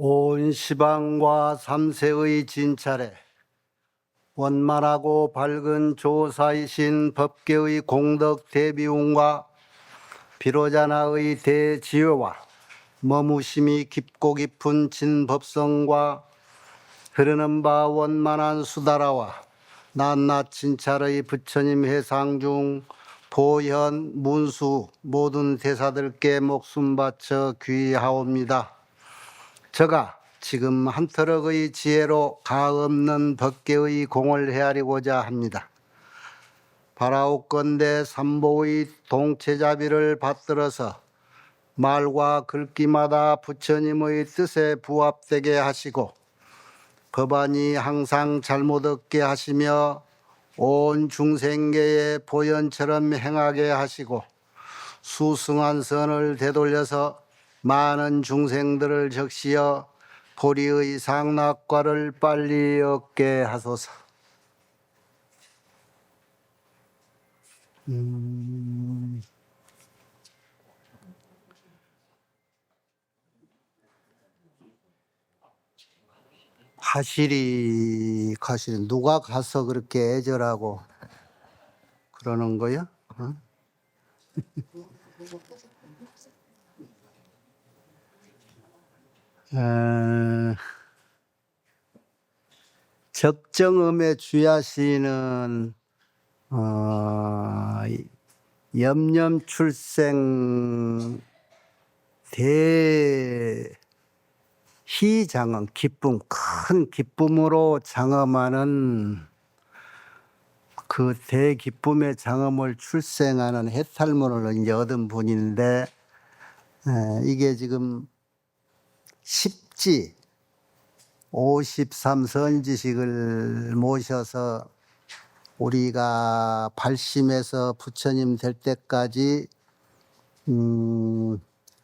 온 시방과 삼세의 진찰에 원만하고 밝은 조사이신 법계의 공덕 대비운과 비로자나의 대지혜와 머무심이 깊고 깊은 진법성과 흐르는 바 원만한 수다라와 낱낱 진찰의 부처님 회상 중 보현 문수 모든 대사들께 목숨 바쳐 귀하옵니다. 저가 지금 한터럭의 지혜로 가없는 법계의 공을 헤아리고자 합니다. 바라옵건대 삼보의 동체자비를 받들어서 말과 글귀마다 부처님의 뜻에 부합되게 하시고 법안이 항상 잘못 얻게 하시며 온 중생계의 보현처럼 행하게 하시고 수승한 선을 되돌려서 많은 중생들을 적시어 보리의 상락과를 빨리 얻게 하소서. 가실이 누가 가서 그렇게 애절하고 그러는 거야? 어? 적정음의 주야시는 염념출생 대희장엄 기쁨, 큰 기쁨으로 장엄하는 그 대기쁨의 장엄을 출생하는 해탈문을 이제 얻은 분인데 이게 지금 10지 53선지식을 모셔서 우리가 발심해서 부처님 될 때까지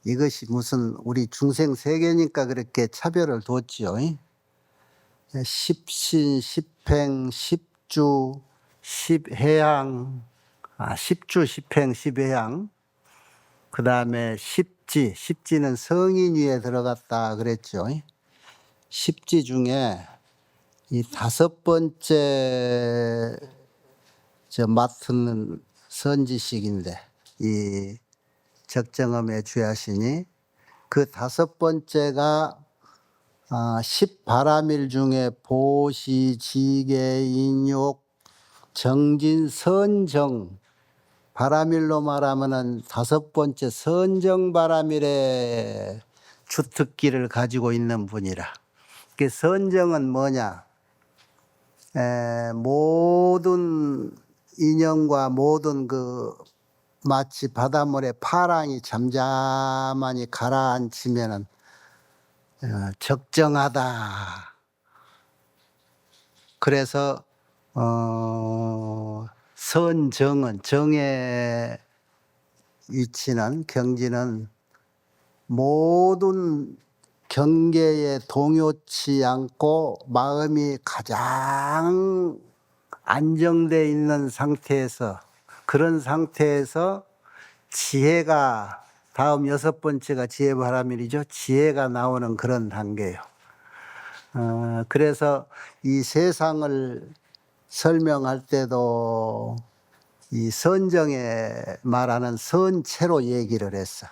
이것이 무슨 우리 중생 세계니까 그렇게 차별을 뒀지요. 십신, 십행, 십주, 십해양, 십주, 십행, 십해양. 그 다음에 십지는 성인 위에 들어갔다 그랬죠. 십지 중에 이 5번째 맡은 선지식인데 이 적정엄의 주야신이 그 5번째가 10바라밀 중에 보시, 지계, 인욕, 정진, 선정 바라밀로 말하면은 5번째 선정 바라밀의 주특기를 가지고 있는 분이라. 그 선정은 뭐냐? 모든 인연과 모든 마치 바닷물에 파랑이 잠잠하니 가라앉히면은 적정하다. 그래서 선정은 정의 위치는 경지는 모든 경계에 동요치 않고 마음이 가장 안정되어 있는 상태에서 그런 상태에서 지혜가 다음 6번째가 지혜바라밀이죠. 지혜가 나오는 그런 단계예요. 그래서 이 세상을 설명할 때도 이 선정에 말하는 선체로 얘기를 했어.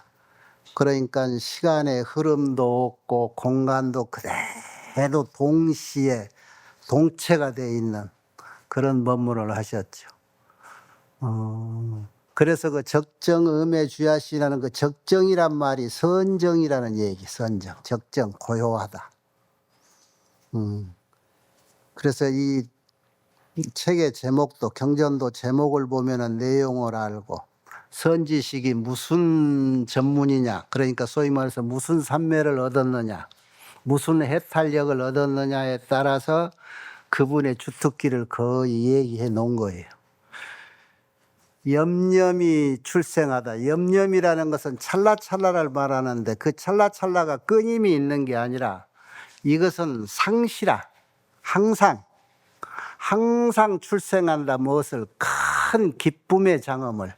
그러니까 시간의 흐름도 없고 공간도 그대로 동시에 동체가 되어 있는 그런 법문을 하셨죠. 그래서 그 적정음의 주야시라는 그 적정이란 말이 선정이라는 얘기, 선정, 적정, 고요하다. 그래서 이 책의 제목도 경전도 제목을 보면은 내용을 알고 선지식이 무슨 전문이냐, 그러니까 소위 말해서 무슨 삼매를 얻었느냐, 무슨 해탈력을 얻었느냐에 따라서 그분의 주특기를 거의 얘기해 놓은 거예요. 염념이 출생하다. 염념이라는 것은 찰나찰나를 말하는데 그 찰나찰나가 끊임이 있는 게 아니라 이것은 상시라. 항상 출생한다. 무엇을? 큰 기쁨의 장엄을.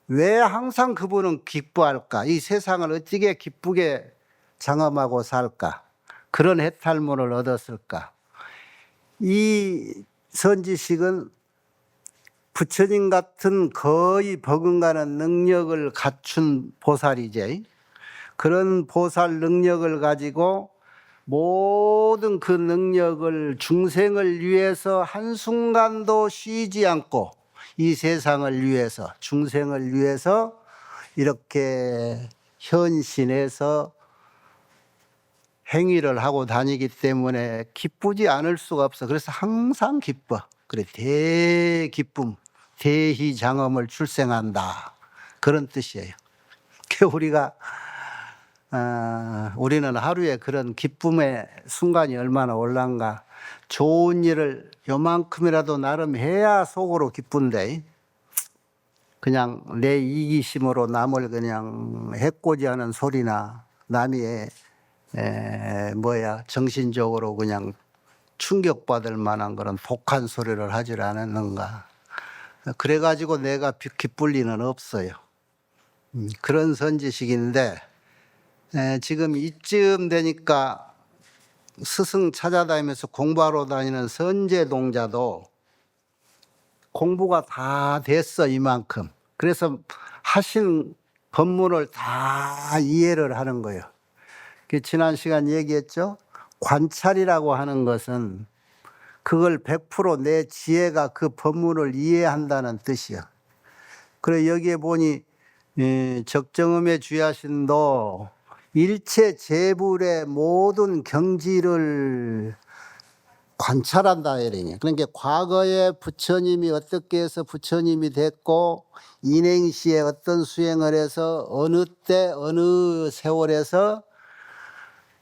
왜 항상 그분은 기뻐할까? 이 세상을 어찌게 기쁘게 장엄하고 살까? 그런 해탈문을 얻었을까? 이 선지식은 부처님 같은 거의 버금가는 능력을 갖춘 보살이지. 그런 보살 능력을 가지고 모든 그 능력을 중생을 위해서 한순간도 쉬지 않고 이 세상을 위해서, 중생을 위해서 이렇게 현신해서 행위를 하고 다니기 때문에 기쁘지 않을 수가 없어. 그래서 항상 기뻐. 그래, 대기쁨, 대희장엄을 출생한다. 그런 뜻이에요. 우리는 하루에 그런 기쁨의 순간이 얼마나 올란가. 좋은 일을 요만큼이라도 나름 해야 속으로 기쁜데, 그냥 내 이기심으로 남을 그냥 해코지하는 소리나 남이 정신적으로 그냥 충격받을 만한 그런 독한 소리를 하질 않았는가. 그래가지고 내가 기쁠 리는 없어요. 그런 선지식인데, 지금 이쯤 되니까 스승 찾아다니면서 공부하러 다니는 선제동자도 공부가 다 됐어, 이만큼. 그래서 하신 법문을 다 이해를 하는 거예요. 지난 시간 얘기했죠? 관찰이라고 하는 것은 그걸 100% 내 지혜가 그 법문을 이해한다는 뜻이야. 그래 여기에 보니 적정음의 주야신도 일체 재불의 모든 경지를 관찰한다 이러니. 그러니까 과거에 부처님이 어떻게 해서 부처님이 됐고 인행시에 어떤 수행을 해서 어느 때 어느 세월에서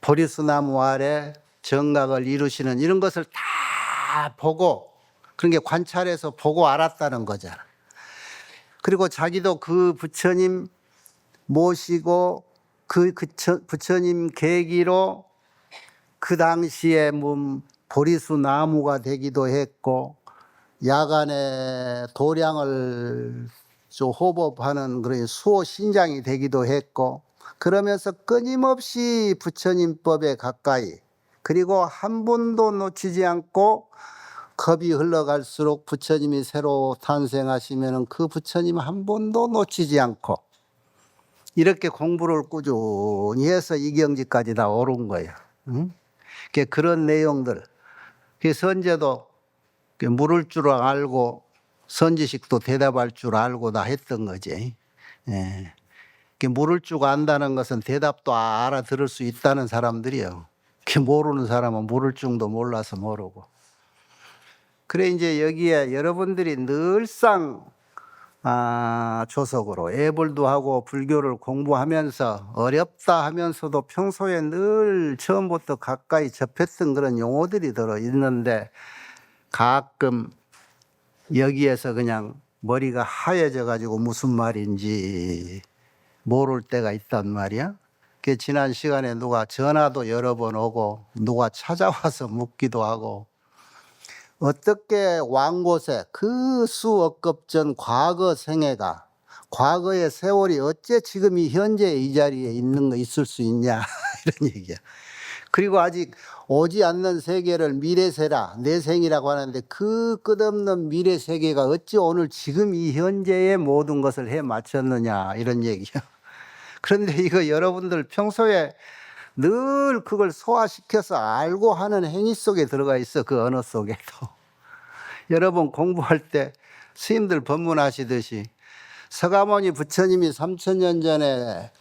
보리수나무 아래 정각을 이루시는 이런 것을 다 보고, 그러니까 관찰해서 보고 알았다는 거잖아. 그리고 자기도 그 부처님 모시고 그 부처님 계기로 그 당시에 보리수 나무가 되기도 했고 야간에 도량을 호법하는 그런 수호 신장이 되기도 했고, 그러면서 끊임없이 부처님 법에 가까이, 그리고 한 번도 놓치지 않고 겁이 흘러갈수록 부처님이 새로 탄생하시면 그 부처님 한 번도 놓치지 않고 이렇게 공부를 꾸준히 해서 이 경지까지 다 오른 거예요. 그런 내용들. 선제도 물을 줄 알고 선지식도 대답할 줄 알고 다 했던 거지. 물을 줄 안다는 것은 대답도 알아들을 수 있다는 사람들이요. 모르는 사람은 물을 줄도 몰라서 모르고. 그래 이제 여기에 여러분들이 늘상 조석으로 애벌도 하고 불교를 공부하면서 어렵다 하면서도 평소에 늘 처음부터 가까이 접했던 그런 용어들이 들어 있는데 가끔 여기에서 그냥 머리가 하얘져 가지고 무슨 말인지 모를 때가 있단 말이야. 지난 시간에 누가 전화도 여러 번 오고 누가 찾아와서 묻기도 하고, 어떻게 왕곳에 그 수억급 전 과거 생애가, 과거의 세월이 어째 지금 이 현재 이 자리에 있을 수 있냐 이런 얘기야. 그리고 아직 오지 않는 세계를 미래세라, 내생이라고 하는데 그 끝없는 미래 세계가 어찌 오늘 지금 이 현재의 모든 것을 해 마쳤느냐 이런 얘기야. 그런데 이거 여러분들 평소에 늘 그걸 소화시켜서 알고 하는 행위 속에 들어가 있어. 그 언어 속에도. 여러분 공부할 때 스님들 법문하시듯이 서가모니 부처님이 3000년 전에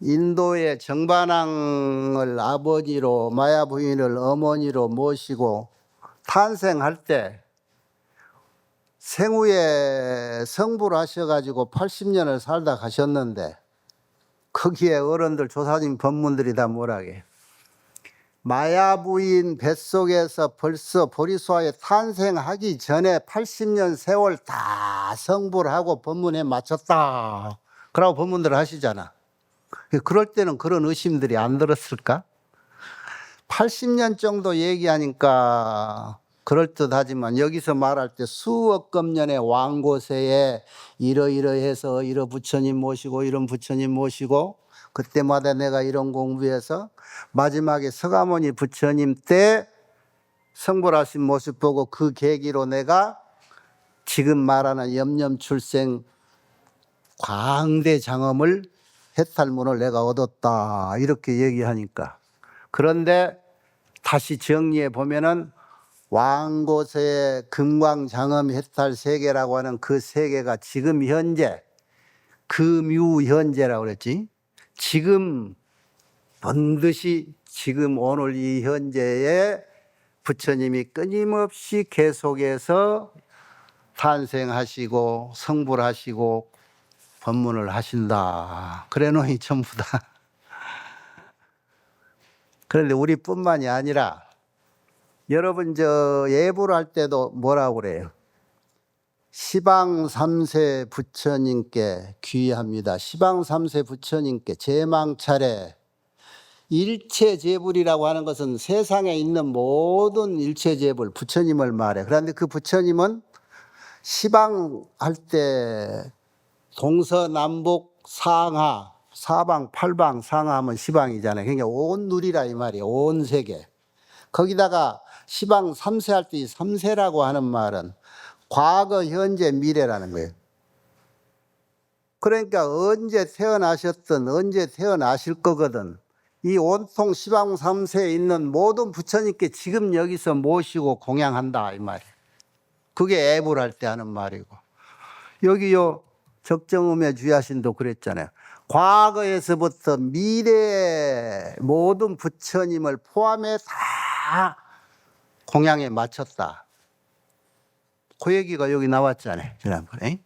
인도의 정반왕을 아버지로 마야 부인을 어머니로 모시고 탄생할 때 생후에 성불 하셔가지고 80년을 살다 가셨는데, 거기에 어른들 조사님 법문들이 다 뭐라게, 마야 부인 뱃속에서 벌써 보리수아에 탄생하기 전에 80년 세월 다 성불하고 법문에 마쳤다 그러고 법문들 하시잖아. 그럴 때는 그런 의심들이 안 들었을까? 80년 정도 얘기하니까 그럴듯하지만 여기서 말할 때 수억급 년의 왕고세에 이러이러해서 이러 부처님 모시고 이런 부처님 모시고 그때마다 내가 이런 공부해서 마지막에 서가모니 부처님 때 성불하신 모습 보고 그 계기로 내가 지금 말하는 염념출생 광대 장엄을 해탈문을 내가 얻었다 이렇게 얘기하니까, 그런데 다시 정리해 보면은 왕고서의 금광장엄 해탈 세계라고 하는 그 세계가 지금 현재 금유현재라고 그랬지. 지금 반드시 지금 오늘 이 현재에 부처님이 끊임없이 계속해서 탄생하시고 성불하시고 법문을 하신다. 그래 놓으니 전부 다. 그런데 우리뿐만이 아니라 여러분 저 예불 할 때도 뭐라고 그래요? 시방 3세 부처님께 귀의합니다. 시방 3세 부처님께 제망차례. 일체 제불이라고 하는 것은 세상에 있는 모든 일체 제불 부처님을 말해. 그런데 그 부처님은 시방할 때 동서남북 상하 사방 팔방 상하하면 시방이잖아요. 그러니까 온 누리라 이 말이에요. 온 세계. 거기다가 시방 3세 할 때 이 3세라고 하는 말은 과거 현재 미래라는 거예요. 그러니까 언제 태어나셨든 언제 태어나실 거거든 이 온통 시방 3세에 있는 모든 부처님께 지금 여기서 모시고 공양한다 이 말이에요. 그게 애불할 때 하는 말이고, 여기 요 적정음의 주야신도 그랬잖아요. 과거에서부터 미래의 모든 부처님을 포함해 다 공양에 마쳤다. 그 얘기가 여기 나왔잖아요, 지난번에.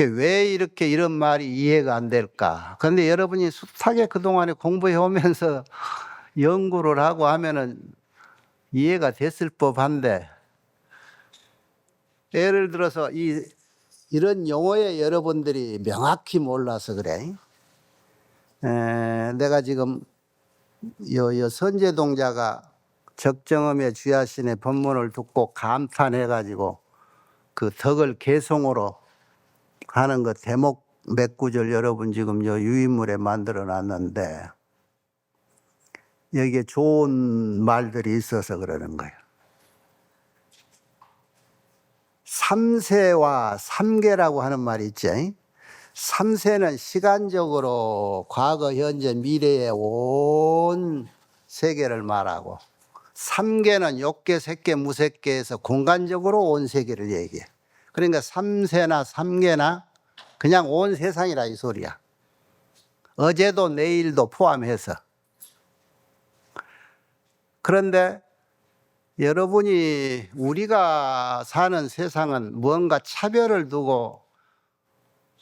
왜 이렇게 이런 말이 이해가 안 될까? 그런데 여러분이 숱하게 그동안에 공부해 오면서 연구를 하고 하면은 이해가 됐을 법한데, 예를 들어서 이런 용어에 여러분들이 명확히 몰라서 그래. 내가 지금 요 선제동자가 적정음의 주야신의 법문을 듣고 감탄해가지고 그 덕을 개송으로 하는 거 대목 몇 구절 여러분 지금 요 유인물에 만들어 놨는데, 여기에 좋은 말들이 있어서 그러는 거예요. 3세와 3계라고 하는 말이 있지. 3세는 시간적으로 과거, 현재, 미래의 온 세계를 말하고, 3계는 욕계, 색계, 무색계에서 공간적으로 온 세계를 얘기해. 그러니까 3세나 3계나 그냥 온 세상이라 이 소리야. 어제도 내일도 포함해서. 그런데 여러분이 우리가 사는 세상은 무언가 차별을 두고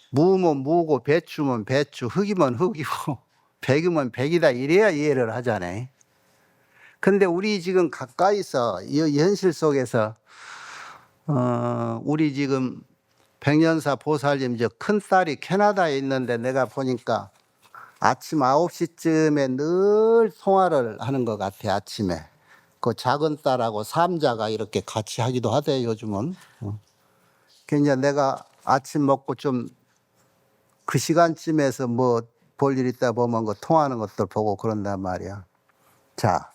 무면 무고 배추면 배추, 흙이면 흙이고 백이면 백이다 이래야 이해를 하잖아요. 근데 우리 지금 가까이서 이 현실 속에서 우리 지금 백년사 보살님 저 큰딸이 캐나다에 있는데 내가 보니까 아침 9시쯤에 늘 통화를 하는 것 같아. 아침에 그 작은 딸하고 삼자가 이렇게 같이 하기도 하대 요즘은. 그러니까 내가 아침 먹고 좀 그 시간쯤에서 뭐 볼 일 있다 보면 그 통화하는 것들 보고 그런단 말이야. 자,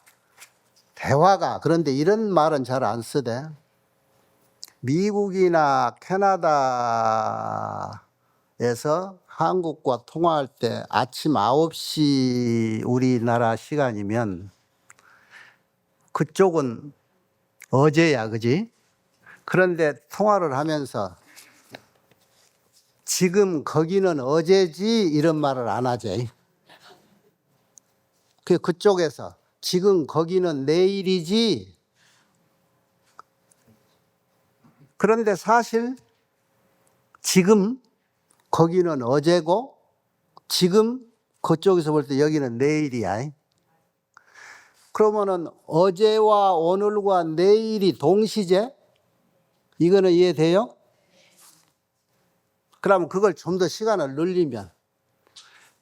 대화가, 그런데 이런 말은 잘 안 쓰대. 미국이나 캐나다에서 한국과 통화할 때 아침 9시 우리나라 시간이면 그쪽은 어제야, 그지? 그런데 통화를 하면서 지금 거기는 어제지 이런 말을 안 하지. 그쪽에서 지금 거기는 내일이지. 그런데 사실 지금 거기는 어제고 지금 그쪽에서 볼 때 여기는 내일이야. 그러면은 어제와 오늘과 내일이 동시제? 이거는 이해돼요? 그러면 그걸 좀 더 시간을 늘리면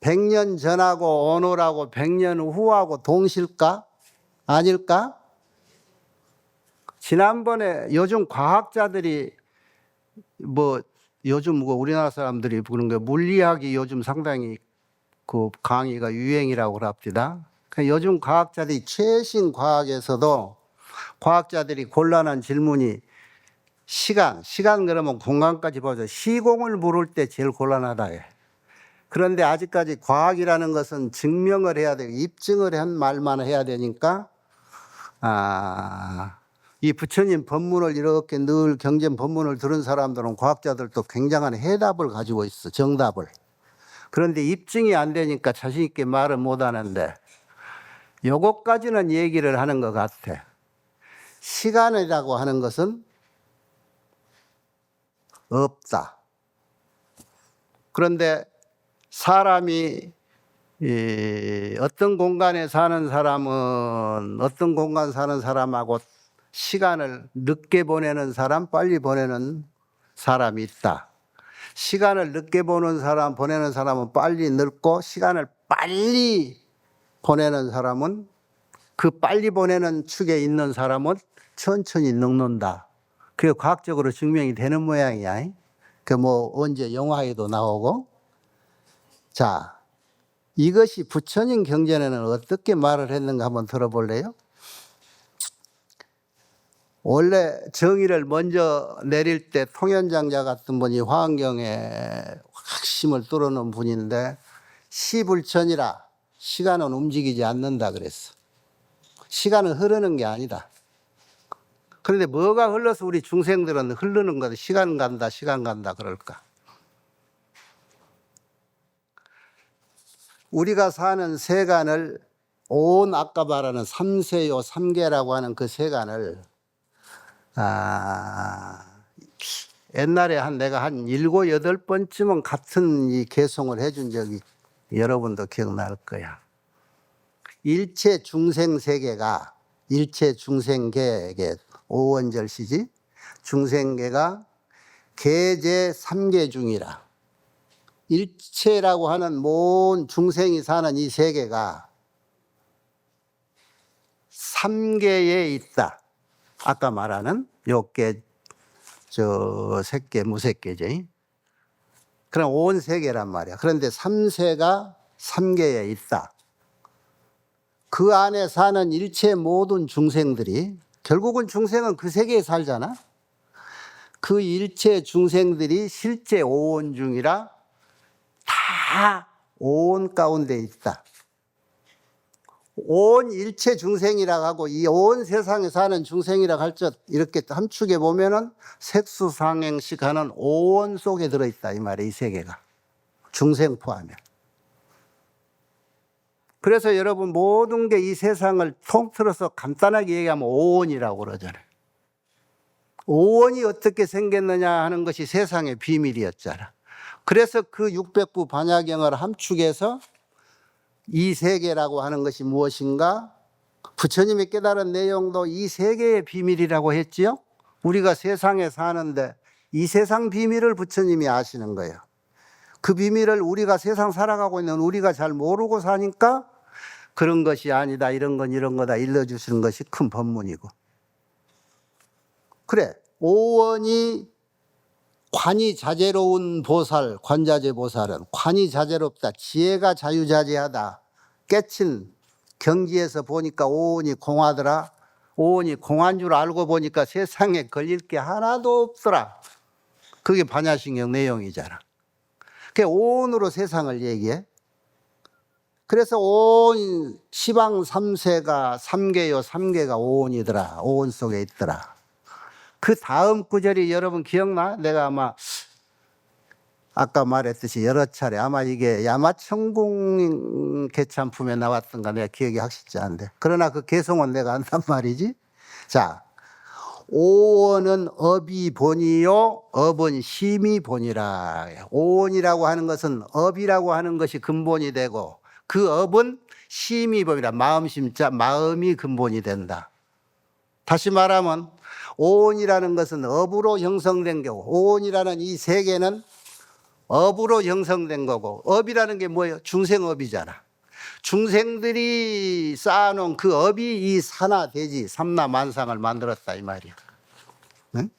100년 전하고 오늘하고 100년 후하고 동실까? 아닐까? 지난번에 요즘 과학자들이 뭐 요즘 뭐 우리나라 사람들이 그런 거 물리학이 요즘 상당히 그 강의가 유행이라고 그럽니다. 요즘 과학자들이 최신 과학에서도 과학자들이 곤란한 질문이 시간 그러면 공간까지 보죠. 시공을 물을 때 제일 곤란하다. 그런데 아직까지 과학이라는 것은 증명을 해야 되고 입증을 한 말만 해야 되니까 이 부처님 법문을 이렇게 늘 경전 법문을 들은 사람들은 과학자들도 굉장한 해답을 가지고 있어. 정답을. 그런데 입증이 안 되니까 자신 있게 말을 못 하는데 요것까지는 얘기를 하는 것 같아. 시간이라고 하는 것은 없다. 그런데 사람이 어떤 공간에 사는 사람은 어떤 공간 사는 사람하고 시간을 늦게 보내는 사람, 빨리 보내는 사람이 있다. 시간을 늦게 보내는 사람은 빨리 늙고 시간을 빨리 보내는 사람은 그 빨리 보내는 축에 있는 사람은 천천히 늙는다. 그게 과학적으로 증명이 되는 모양이야. 그 언제 영화에도 나오고. 자, 이것이 부처님 경전에는 어떻게 말을 했는가 한번 들어볼래요? 원래 정의를 먼저 내릴 때 통연장자 같은 분이 화엄경의 핵심을 뚫어놓은 분인데 시불천이라 시간은 움직이지 않는다 그랬어. 시간은 흐르는 게 아니다. 그런데 뭐가 흘러서 우리 중생들은 흐르는 거다. 시간 간다 그럴까? 우리가 사는 세간을 아까 말하는 삼세요 삼계라고 하는 그 세간을 옛날에 내가 한 7, 8번쯤은 같은 이 개송을 해준 적이 여러분도 기억날 거야. 일체 중생 세계가 일체 중생계에 오원절시지 중생계가 계제 3계 중이라. 일체라고 하는 모든 중생이 사는 이 세계가 3계에 있다. 아까 말하는 욕계, 색계, 무색계지. 그럼 온 세계란 말이야. 그런데 3세가 3계에 있다. 그 안에 사는 일체 모든 중생들이 결국은 중생은 그 세계에 살잖아. 그 일체 중생들이 실제 오온 중이라 다 오온 가운데 있다. 온 일체 중생이라고 하고 이 온 세상에 사는 중생이라고 할 것 이렇게 함축해 보면은 색수상행식 하는 오온 속에 들어있다 이 말이에요. 이 세계가 중생 포함해. 그래서 여러분 모든 게 이 세상을 통틀어서 간단하게 얘기하면 오온이라고 그러잖아요. 오온이 어떻게 생겼느냐 하는 것이 세상의 비밀이었잖아. 그래서 그 600부 반야경을 함축해서 이 세계라고 하는 것이 무엇인가? 부처님이 깨달은 내용도 이 세계의 비밀이라고 했지요. 우리가 세상에 사는데 이 세상 비밀을 부처님이 아시는 거예요. 그 비밀을 우리가 세상 살아가고 있는 우리가 잘 모르고 사니까 그런 것이 아니다, 이런 건 이런 거다 일러주시는 것이 큰 법문이고. 그래, 오원이 관이 자재로운 보살, 관자재 보살은 관이 자재롭다, 지혜가 자유자재하다. 깨친 경지에서 보니까 오온이 공하더라. 오온이 공한 줄 알고 보니까 세상에 걸릴 게 하나도 없더라. 그게 반야신경 내용이잖아. 그게 오온으로 세상을 얘기해. 그래서 온 시방 3세가 3계요, 3계가 오온이더라. 오온 속에 있더라. 그 다음 구절이 여러분 기억나? 내가 아까 말했듯이 여러 차례 아마 이게 야마천궁 개참품에 나왔던가 내가 기억이 확실치 않은데 그러나 그 개송은 내가 안단 말이지. 자, 오원은 업이 본이요 업은 심이 본이라. 오원이라고 하는 것은 업이라고 하는 것이 근본이 되고 그 업은 심이 본이라. 마음심자 마음이 근본이 된다. 다시 말하면 오온이라는 것은 업으로 형성된 거고 오온이라는 이 세계는 업으로 형성된 거고 업이라는 게 뭐예요? 중생업이잖아. 중생들이 쌓아놓은 그 업이 이 산하대지 삼라만상을 만들었다 이 말이야. 응?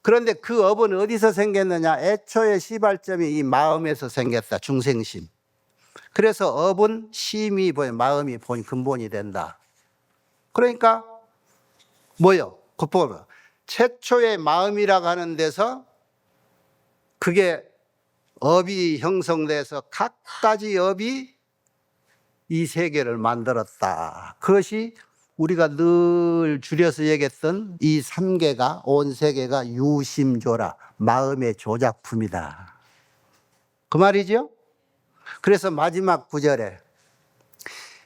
그런데 그 업은 어디서 생겼느냐? 애초에 시발점이 이 마음에서 생겼다. 중생심. 그래서 업은 심이 마음이 근본이 된다. 그러니까 뭐요? 겉보면 최초의 마음이라고 하는 데서 그게 업이 형성돼서 각가지 업이 이 세계를 만들었다. 그것이 우리가 늘 줄여서 얘기했던 이 3개가 온 세계가 유심조라 마음의 조작품이다. 그 말이죠. 그래서 마지막 구절에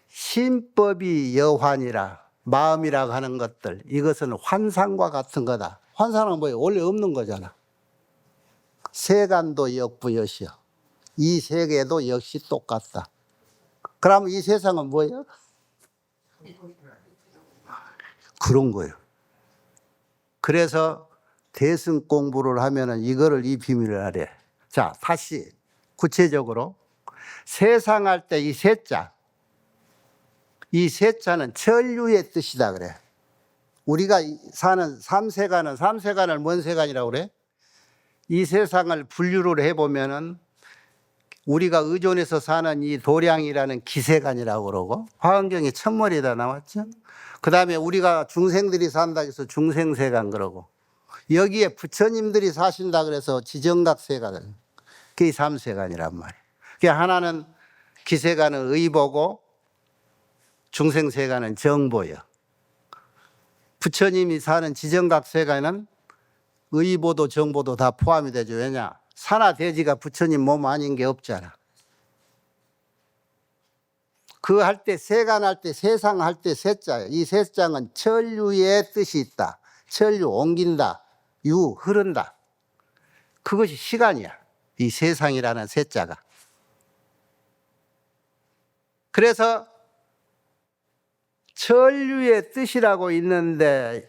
신법이 여환이라 마음이라고 하는 것들 이것은 환상과 같은 거다. 환상은 뭐예요? 원래 없는 거잖아. 세간도 역부여시여. 이 세계도 역시 똑같다. 그럼 이 세상은 뭐예요? 그런 거예요. 그래서 대승 공부를 하면은 이거를 이 비밀을 알아야. 자, 다시 구체적으로 세상할 때 이 세자, 이 세자는 천류의 뜻이다 그래. 우리가 사는 삼세간을 뭔 세간이라고 그래? 이 세상을 분류를 해보면은 우리가 의존해서 사는 이 도량이라는 기세간이라고 그러고 화엄경에 천머리에다 나왔죠. 그 다음에 우리가 중생들이 산다 해서 중생세간 그러고 여기에 부처님들이 사신다 그래서 지정각세간, 그게 삼세간이란 말이에요. 그게 하나는 기세간은 의보고 중생세간은 정보예요. 부처님이 사는 지정각세간은 의보도 정보도 다 포함이 되죠. 왜냐? 산하 대지가 부처님 몸 아닌 게 없잖아. 그 할 때 세간 할 때 세상 할 때 세자예요. 이 세장은 천류의 뜻이 있다. 천류 옮긴다. 유 흐른다. 그것이 시간이야. 이 세상이라는 세자가. 그래서 천류의 뜻이라고 있는데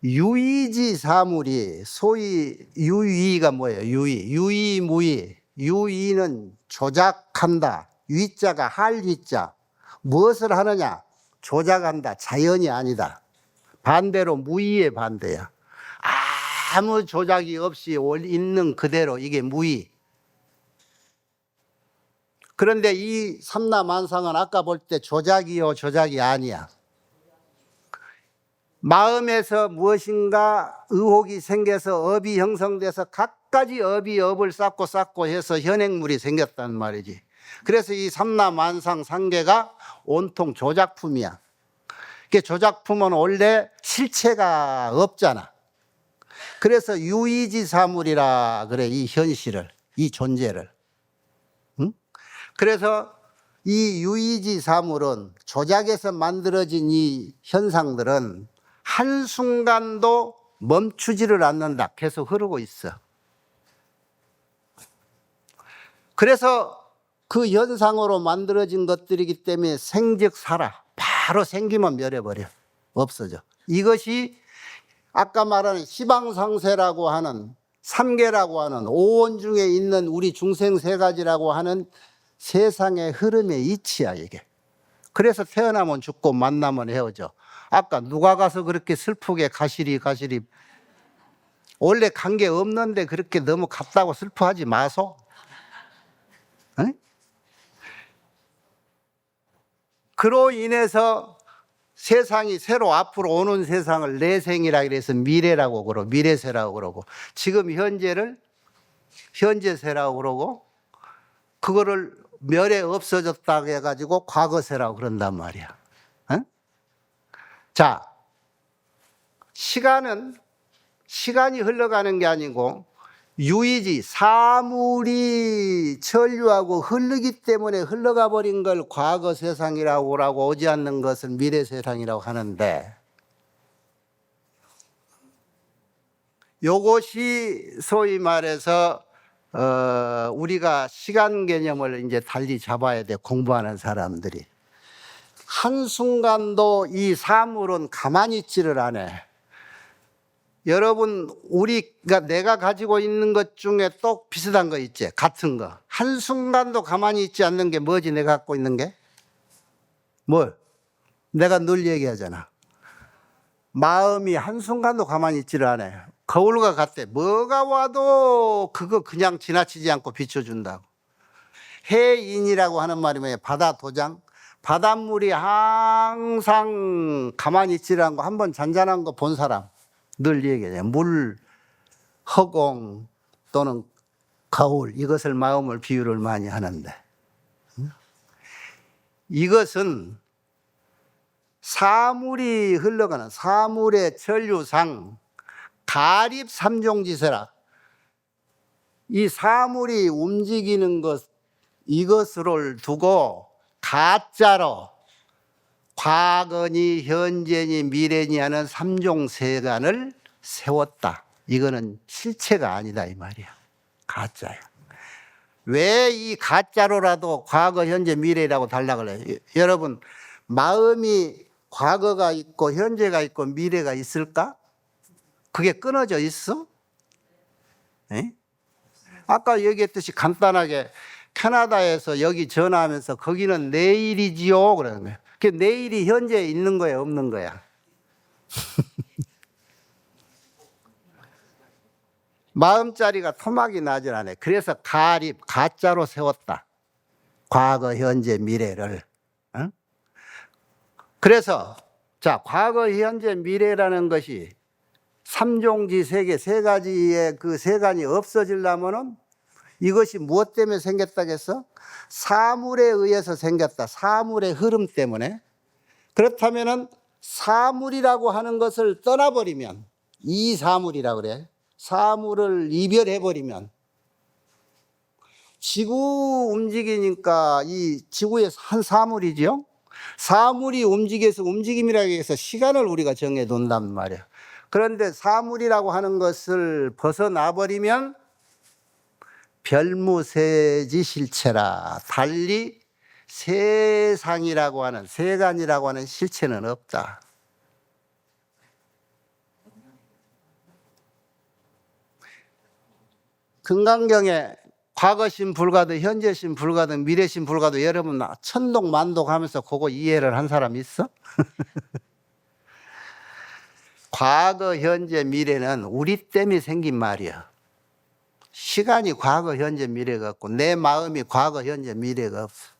유의지 사물이 소위 유의가 뭐예요? 유의무의. 유의는 조작한다. 위자가 할 위자. 무엇을 하느냐? 조작한다. 자연이 아니다. 반대로 무의의 반대야. 아무 조작이 없이 있는 그대로 이게 무의. 그런데 이 삼라만상은 아까 볼 때 조작이요 조작이 아니야. 마음에서 무엇인가 의혹이 생겨서 업이 형성돼서 각가지 업이 업을 쌓고 해서 현행물이 생겼단 말이지. 그래서 이 삼라만상 상계가 온통 조작품이야. 그 조작품은 원래 실체가 없잖아. 그래서 유의지사물이라 그래. 이 현실을, 이 존재를. 응? 그래서 이 유의지사물은 조작에서 만들어진 이 현상들은 한순간도 멈추지를 않는다. 계속 흐르고 있어. 그래서 그 현상으로 만들어진 것들이기 때문에 생즉 살아. 바로 생기면 멸해버려. 없어져. 이것이 아까 말하는 시방상세라고 하는 삼계라고 하는 오원 중에 있는 우리 중생 세 가지라고 하는 세상의 흐름의 이치야 이게. 그래서 태어나면 죽고 만나면 헤어져. 아까 누가 가서 그렇게 슬프게 가시리 원래 관계 없는데 그렇게 너무 같다고 슬퍼하지 마소. 응? 그로 인해서 세상이 새로 앞으로 오는 세상을 내생이라 그래서 미래라고 그러고 미래세라고 그러고 지금 현재를 현재세라고 그러고 그거를 멸해 없어졌다고 해가지고 과거세라고 그런단 말이야. 응? 자, 시간이 흘러가는 게 아니고 유의지 사물이 천류하고 흐르기 때문에 흘러가 버린 걸 과거 세상이라고 하고 오지 않는 것을 미래 세상이라고 하는데 요것이 소위 말해서 우리가 시간 개념을 이제 달리 잡아야 돼. 공부하는 사람들이 한순간도 이 사물은 가만히 있지를 않아. 여러분 우리가 내가 가지고 있는 것 중에 또 비슷한 거 있지. 같은 거 한순간도 가만히 있지 않는 게 뭐지? 내가 갖고 있는 게 뭘? 내가 늘 얘기하잖아. 마음이 한순간도 가만히 있지를 않아요. 거울과 같대. 뭐가 와도 그거 그냥 지나치지 않고 비춰준다고. 해인이라고 하는 말이 뭐예요? 바다 도장. 바닷물이 항상 가만히 있지 않고 한번 잔잔한 거 본 사람 늘 얘기해요. 물, 허공 또는 거울, 이것을 마음을 비유를 많이 하는데, 이것은 사물이 흘러가는 사물의 전류상 가립 삼종지세라. 이 사물이 움직이는 것, 이것을 두고 가짜로 과거니 현재니 미래니 하는 삼종세간을 세웠다. 이거는 실체가 아니다 이 말이야. 가짜야. 왜 이 가짜로라도 과거, 현재, 미래라고 달라고 그래요? 여러분, 마음이 과거가 있고 현재가 있고 미래가 있을까? 그게 끊어져 있어? 에? 아까 얘기했듯이 간단하게 캐나다에서 여기 전화하면서 거기는 내일이지요 그러는 거예요. 그 내일이 현재에 있는 거야 없는 거야? 마음자리가 토막이 나질 않아요. 그래서 가립, 가짜로 세웠다. 과거, 현재, 미래를. 어? 그래서 자, 과거, 현재, 미래라는 것이 삼종지 세계 세 가지의 그 세간이 없어지려면은 이것이 무엇 때문에 생겼다겠어? 사물에 의해서 생겼다. 사물의 흐름 때문에. 그렇다면은 사물이라고 하는 것을 떠나버리면, 이 사물이라고 그래. 사물을 이별해버리면 지구 움직이니까 이 지구의 한 사물이지요. 사물이 움직여서 움직임이라고 해서 시간을 우리가 정해 놓는단 말이야. 그런데 사물이라고 하는 것을 벗어나버리면 별무세지 실체라. 달리 세상이라고 하는, 세간이라고 하는 실체는 없다. 금강경에 과거신 불가도 현재신 불가도 미래신 불가도 여러분 천독만독 하면서 그거 이해를 한 사람 있어? 과거, 현재, 미래는 우리 때문에 생긴 말이야. 시간이 과거, 현재, 미래가 없고 내 마음이 과거, 현재, 미래가 없어.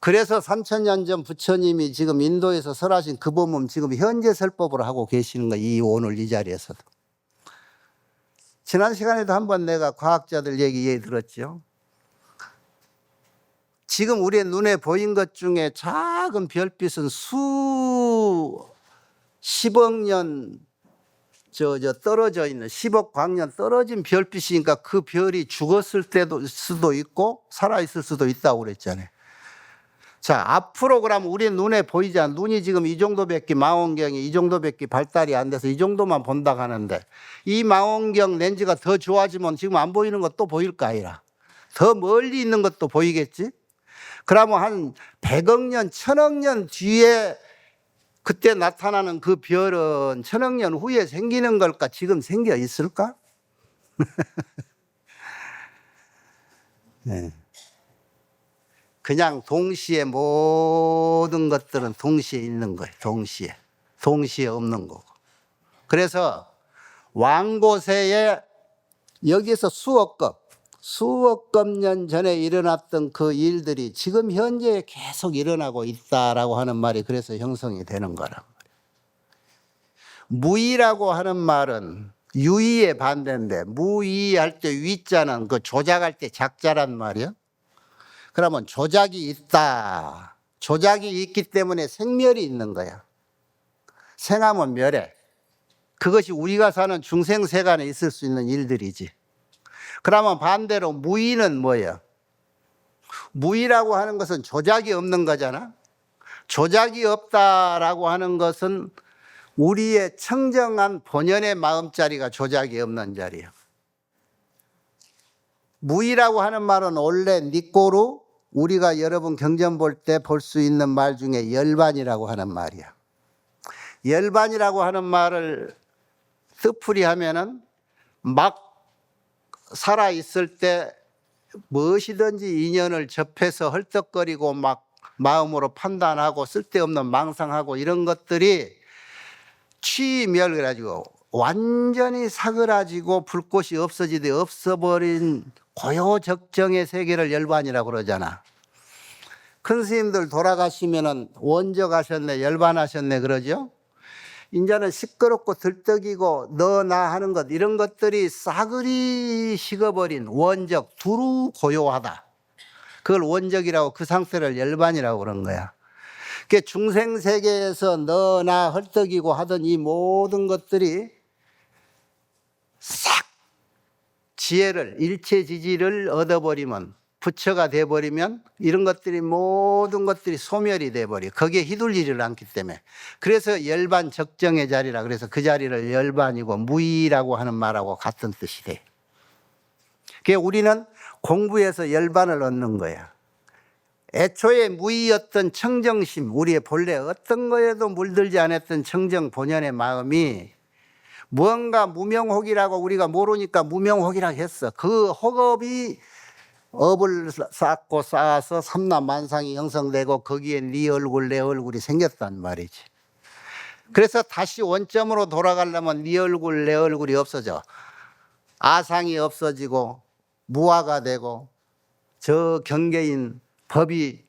그래서 3000년 전 부처님이 지금 인도에서 설하신 그 법문 지금 현재 설법으로 하고 계시는 거야. 오늘 이 자리에서도. 지난 시간에도 한번 내가 과학자들 얘기 들었죠. 지금 우리의 눈에 보인 것 중에 작은 별빛은 수 10억 년 떨어져 있는 10억 광년 떨어진 별빛이니까 그 별이 죽었을 때도 수도 있고 살아있을 수도 있다고 그랬잖아요. 자, 앞으로 그러면 우리 눈에 보이지 않는, 눈이 지금 이 정도밖에, 망원경이 이 정도밖에 발달이 안 돼서 이 정도만 본다고 하는데, 이 망원경 렌즈가 더 좋아지면 지금 안 보이는 것도 보일 거 아니라 더 멀리 있는 것도 보이겠지. 그러면 한 100억 년, 1000억 년 뒤에 그때 나타나는 그 별은 1000억 년 후에 생기는 걸까? 지금 생겨 있을까? 네. 그냥 동시에 모든 것들은 동시에 있는 거예요. 동시에 없는 거고. 그래서 왕고세에 여기서 수억급 년 전에 일어났던 그 일들이 지금 현재에 계속 일어나고 있다라고 하는 말이 그래서 형성이 되는 거란 말이에요. 무의라고 하는 말은 유의의 반대인데, 무의할 때 위자는 그 조작할 때 작자란 말이야. 그러면 조작이 있다. 조작이 있기 때문에 생멸이 있는 거야. 생하면 멸해. 그것이 우리가 사는 중생세간에 있을 수 있는 일들이지. 그러면 반대로 무의는 뭐예요? 무의라고 하는 것은 조작이 없는 거잖아. 조작이 없다라고 하는 것은 우리의 청정한 본연의 마음자리가 조작이 없는 자리예요. 무의라고 하는 말은 원래 니꼬루, 우리가 여러분 경전 볼 때 볼 수 있는 말 중에 열반이라고 하는 말이야. 열반이라고 하는 말을 뜻풀이 하면은 막 살아 있을 때 무엇이든지 인연을 접해서 헐떡거리고 막 마음으로 판단하고 쓸데없는 망상하고 이런 것들이 취멸 그래가지고 완전히 사그라지고 불꽃이 없어지되 없어버린 고요적정의 세계를 열반이라고 그러잖아. 큰 스님들 돌아가시면은 원적하셨네, 열반하셨네 그러죠. 이제는 시끄럽고 들떡이고 너 나 하는 것 이런 것들이 싸그리 식어버린 원적, 두루 고요하다. 그걸 원적이라고, 그 상태를 열반이라고 그런 거야. 그 중생 세계에서 너 나 헐떡이고 하던 이 모든 것들이 싹 지혜를, 일체지지를 얻어버리면, 부처가 돼버리면 이런 것들이 모든 것들이 소멸이 돼버려. 거기에 휘둘리지를 않기 때문에. 그래서 열반 적정의 자리라 그래서 그 자리를 열반이고 무의라고 하는 말하고 같은 뜻이 돼. 그게 우리는 공부해서 열반을 얻는 거야. 애초에 무의였던 청정심, 우리의 본래 어떤 거에도 물들지 않았던 청정 본연의 마음이 무언가 무명혹이라고 우리가 모르니까 무명혹이라고 했어. 그 혹업이 업을 쌓고 쌓아서 삼라만상이 형성되고 거기에 네 얼굴 내 얼굴이 생겼단 말이지. 그래서 다시 원점으로 돌아가려면 네 얼굴 내 얼굴이 없어져. 아상이 없어지고 무아가 되고 저 경계인 법이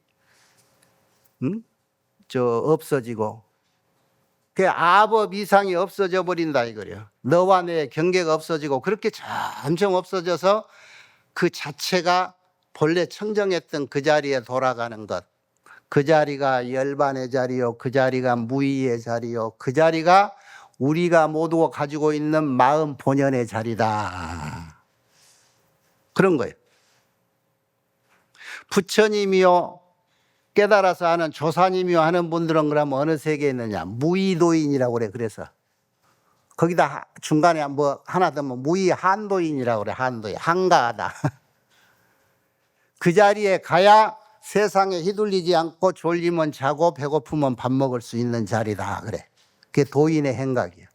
없어지고 그 아법 이상이 없어져 버린다 이거예요. 너와 내 경계가 없어지고 그렇게 점점 없어져서 그 자체가 본래 청정했던 그 자리에 돌아가는 것. 그 자리가 열반의 자리요, 그 자리가 무의의 자리요, 그 자리가 우리가 모두 가지고 있는 마음 본연의 자리다. 그런 거예요. 부처님이요 깨달아서 하는 조사님이요 하는 분들은 그러면 어느 세계에 있느냐? 무의도인이라고 그래. 그래서 거기다 중간에 뭐 하나 더 뭐 무의한도인이라고 그래. 한도인, 한가하다. 그 자리에 가야 세상에 휘둘리지 않고 졸리면 자고 배고프면 밥 먹을 수 있는 자리다 그래. 그게 도인의 행각이야.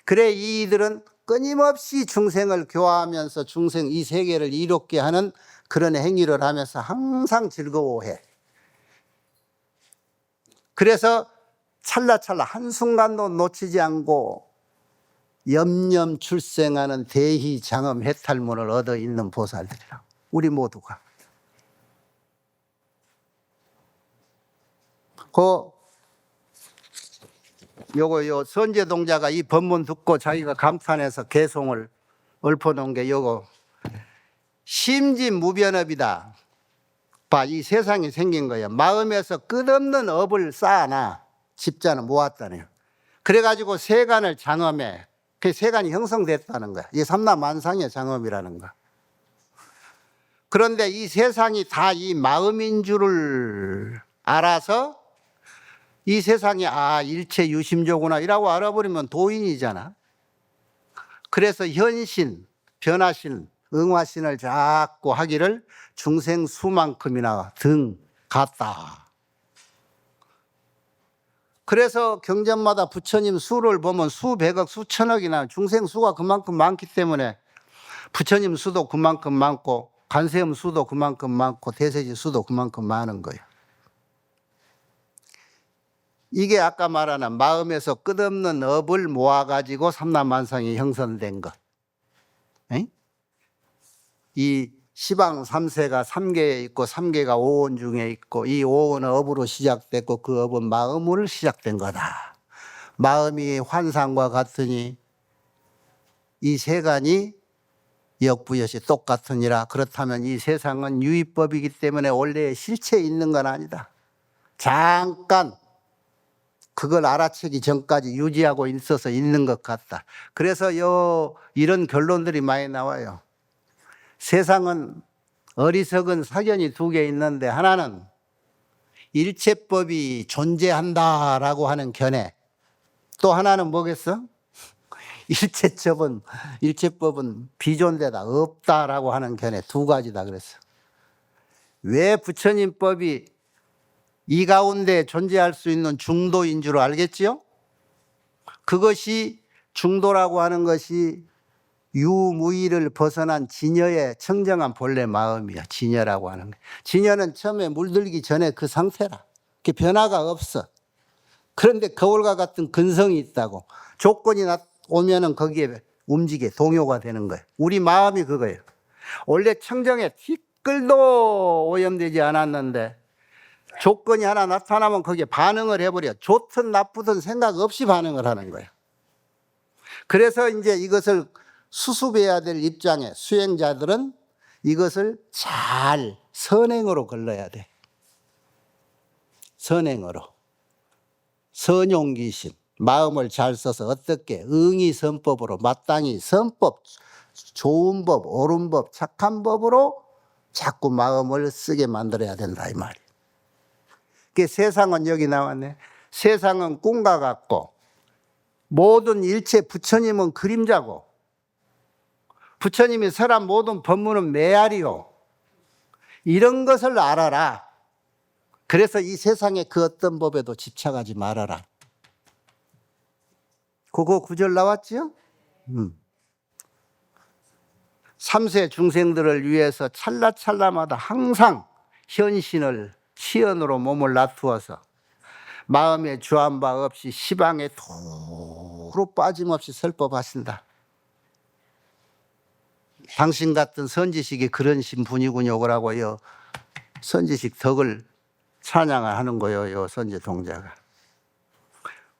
그래 이들은 끊임없이 중생을 교화하면서 중생 이 세계를 이롭게 하는 그런 행위를 하면서 항상 즐거워해. 그래서 찰나찰나 한순간도 놓치지 않고 염염 출생하는 대희 장엄 해탈문을 얻어 있는 보살들이라고. 우리 모두가. 요 선제동자가 이 법문 듣고 자기가 감탄해서 개송을 읊어놓은 게 요거. 심지무변업이다. 봐, 이 세상이 생긴 거예요. 마음에서 끝없는 업을 쌓아놔. 집자는 모았다네요. 그래가지고 세간을 장엄해. 그 세간이 형성됐다는 거야. 이게 삼라만상의 장엄이라는 거야. 그런데 이 세상이 다 이 마음인 줄을 알아서 이 세상이 일체 유심조구나 이라고 알아버리면 도인이잖아. 그래서 현신, 변화신, 응화신을 자꾸 하기를 중생 수만큼이나 등 같다. 그래서 경전마다 부처님 수를 보면 수백억, 수천억이나 중생 수가 그만큼 많기 때문에 부처님 수도 그만큼 많고 관세음 수도 그만큼 많고 대세지 수도 그만큼 많은 거예요. 이게 아까 말하는 마음에서 끝없는 업을 모아가지고 삼라만상이 형성된 것. 이 시방 3세가 3개에 있고 3개가 오온 중에 있고 이 오온은 업으로 시작됐고 그 업은 마음으로 시작된 거다. 마음이 환상과 같으니 이 세간이 역부여시 똑같으니라. 그렇다면 이 세상은 유의법이기 때문에 원래 실체에 있는 건 아니다. 잠깐 그걸 알아채기 전까지 유지하고 있어서 있는 것 같다. 그래서 이런 결론들이 많이 나와요. 세상은 어리석은 사견이 두 개 있는데 하나는 일체법이 존재한다라고 하는 견해. 또 하나는 뭐겠어? 일체법은 비존대다, 없다라고 하는 견해. 두 가지다 그랬어. 왜 부처님 법이 이 가운데 존재할 수 있는 중도인 줄 알겠지요? 그것이 중도라고 하는 것이 유무의를 벗어난 진여의 청정한 본래 마음이야. 진여라고 하는 거. 진여는 처음에 물들기 전에 그 상태라. 그 변화가 없어. 그런데 거울과 같은 근성이 있다고. 조건이 오면은 거기에 움직여 동요가 되는 거예요. 우리 마음이 그거예요. 원래 청정에 티끌도 오염되지 않았는데 조건이 하나 나타나면 거기에 반응을 해버려. 좋든 나쁘든 생각 없이 반응을 하는 거예요. 그래서 이제 이것을 수습해야 될 입장에 수행자들은 이것을 잘 선행으로 걸러야 돼. 선행으로. 선용기신. 마음을 잘 써서 어떻게 응의선법으로 마땅히 선법, 좋은 법, 옳은 법, 착한 법으로 자꾸 마음을 쓰게 만들어야 된다 이 말이에요. 그 세상은 여기 나왔네. 세상은 꿈과 같고 모든 일체 부처님은 그림자고 부처님이 설한 모든 법문은 메아리요. 이런 것을 알아라. 그래서 이 세상의 그 어떤 법에도 집착하지 말아라. 그거 구절 나왔지요? 3세 중생들을 위해서 찰나찰나마다 항상 현신을 시연으로 몸을 놔두어서 마음에 주한 바 없이 시방에 도로 빠짐없이 설법하신다. 당신 같은 선지식이 그런 신분이군요. 그러고요. 선지식 덕을 찬양하는 거예요. 선지 동자가.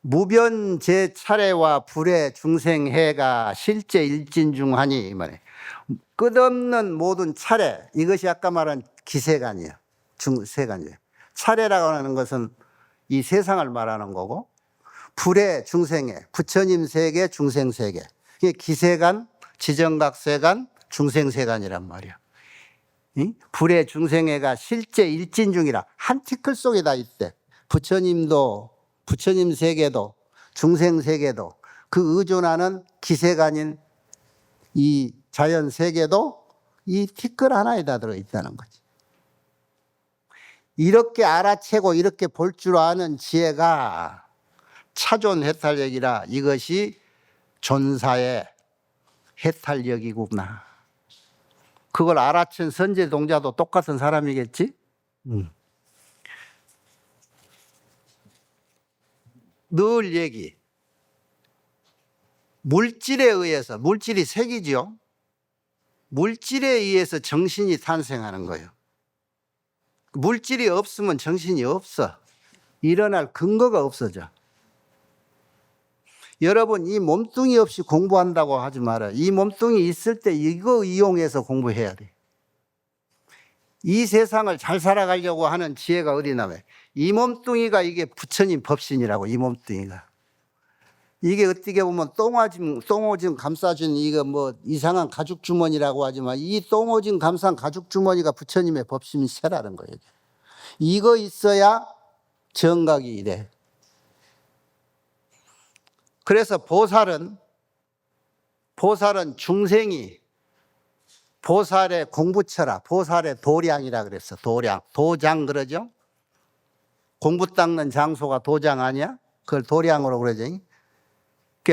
무변 제 차례와 불의 중생해가 실제 일진중하니 이 말이에요. 끝없는 모든 차례, 이것이 아까 말한 기세간이에요. 중세간이에요. 차례라고 하는 것은 이 세상을 말하는 거고 불의 중생해, 부처님 세계, 중생 세계. 이게 기세간, 지정각세간, 중생세간이란 말이에요. 불의 중생해가 실제 일진중이라 한 티끌 속에 다 있대. 부처님도 부처님 세계도 중생 세계도 그 의존하는 기세간인 이 자연 세계도 이 티끌 하나에 다 들어있다는 거지. 이렇게 알아채고 이렇게 볼 줄 아는 지혜가 차존 해탈력이라 이것이 존사의 해탈력이구나. 그걸 알아챈 선제 동자도 똑같은 사람이겠지? 늘 얘기. 물질에 의해서, 물질이 색이죠. 물질에 의해서 정신이 탄생하는 거예요. 물질이 없으면 정신이 없어. 일어날 근거가 없어져. 여러분, 이 몸뚱이 없이 공부한다고 하지 말아요. 이 몸뚱이 있을 때 이거 이용해서 공부해야 돼. 이 세상을 잘 살아가려고 하는 지혜가 어디 나와요? 이 몸뚱이가 이게 부처님 법신이라고, 이 몸뚱이가. 이게 어떻게 보면 똥오줌 감싸준 이거 뭐 이상한 가죽 주머니라고 하지만 이 똥오줌 감싼 가죽 주머니가 부처님의 법신세라는 거예요. 이거 있어야 정각이 이래. 그래서 보살은 중생이 보살의 공부처라, 보살의 도량이라 그랬어. 도량, 도장 그러죠. 공부 닦는 장소가 도장 아니야? 그걸 도량으로 그러죠.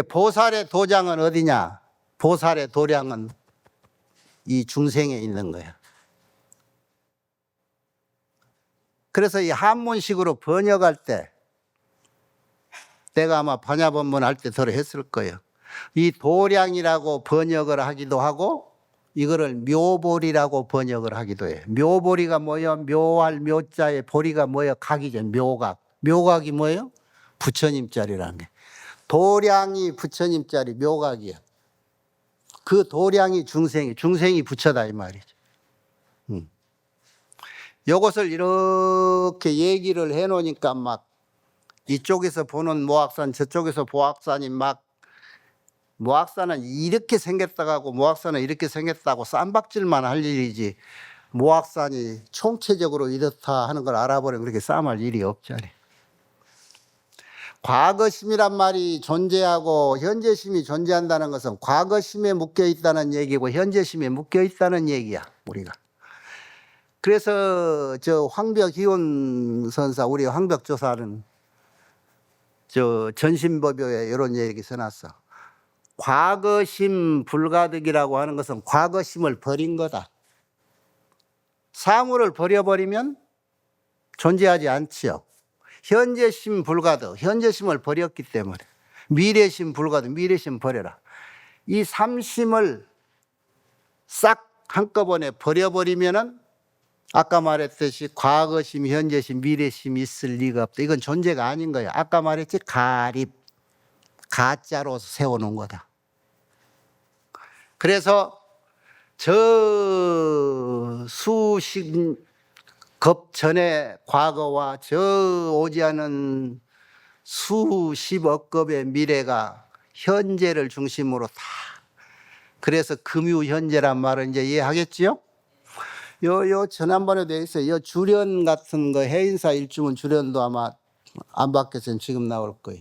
보살의 도장은 어디냐? 보살의 도량은 이 중생에 있는 거야. 그래서 이 한문식으로 번역할 때 내가 아마 반야법문 할 때 들어 했을 거예요. 이 도량이라고 번역을 하기도 하고 이거를 묘보리라고 번역을 하기도 해요. 묘보리가 뭐예요? 묘할 묘자에 보리가 뭐예요? 각이죠. 묘각. 묘각이 뭐예요? 부처님 자리라는 게. 도량이 부처님 자리 묘각이야. 그 도량이 중생이 부처다 이 말이죠. 이것을 이렇게 얘기를 해놓으니까 막 이쪽에서 보는 모악산 저쪽에서 보악산이 막 모악산은 이렇게 생겼다고 하고 모악산은 이렇게 생겼다고 쌈박질만 할 일이지 모악산이 총체적으로 이렇다 하는 걸 알아버리면 그렇게 싸움할 일이 없잖아요. 과거심이란 말이 존재하고 현재심이 존재한다는 것은 과거심에 묶여 있다는 얘기고 현재심에 묶여 있다는 얘기야 우리가. 그래서 저 황벽희원 선사 우리 황벽조사는 저 전신법요에 이런 얘기 써놨어. 과거심 불가득이라고 하는 것은 과거심을 버린 거다. 사물을 버려버리면 존재하지 않지요. 현재심 불가득, 현재심을 버렸기 때문에. 미래심 불가득, 미래심 버려라. 이 삼심을 싹 한꺼번에 버려버리면은 아까 말했듯이 과거심, 현재심, 미래심이 있을 리가 없다. 이건 존재가 아닌 거예요. 아까 말했지, 가립, 가짜로 세워놓은 거다. 그래서 저 수십급 전의 과거와 저 오지 않은 수십억 급의 미래가 현재를 중심으로 다. 그래서 금유현재란 말을 이제 이해하겠지요? 요 지난번에도 있어요. 요 주련 같은 거 해인사 일주문 주련도 아마 안 바뀌어서 지금 나올 거예요.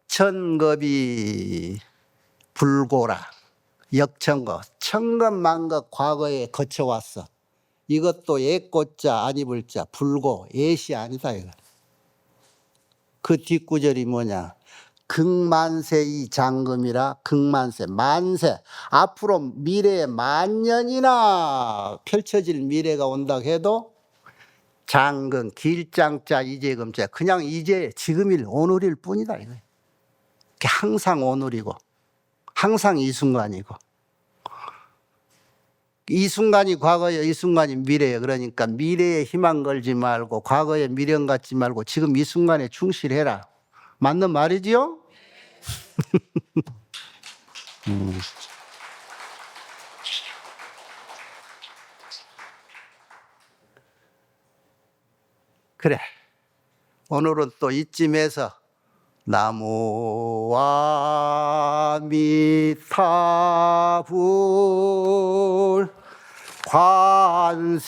역천겁이 불고라. 역천겁, 천겁만겁 과거에 거쳐왔어. 이것도 옛고자 아니불자 불고 옛이 아니다 이거. 그 뒷구절이 뭐냐? 극만세이 장금이라. 극만세, 만세, 앞으로 미래에 만년이나 펼쳐질 미래가 온다 해도 장금, 길장자, 이제금자, 그냥 이제 지금일 오늘일 뿐이다 이거예요. 항상 오늘이고 항상 이 순간이고, 이 순간이 과거예요, 이 순간이 미래예요. 그러니까 미래에 희망 걸지 말고 과거에 미련 갖지 말고 지금 이 순간에 충실해라. 맞는 말이지요? 그래, 오늘은 또 이쯤에서 나무와 미타불 관세음보살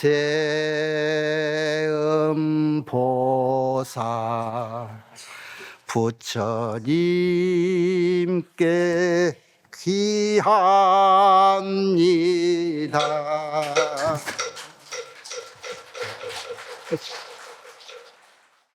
부처님께 귀합니다.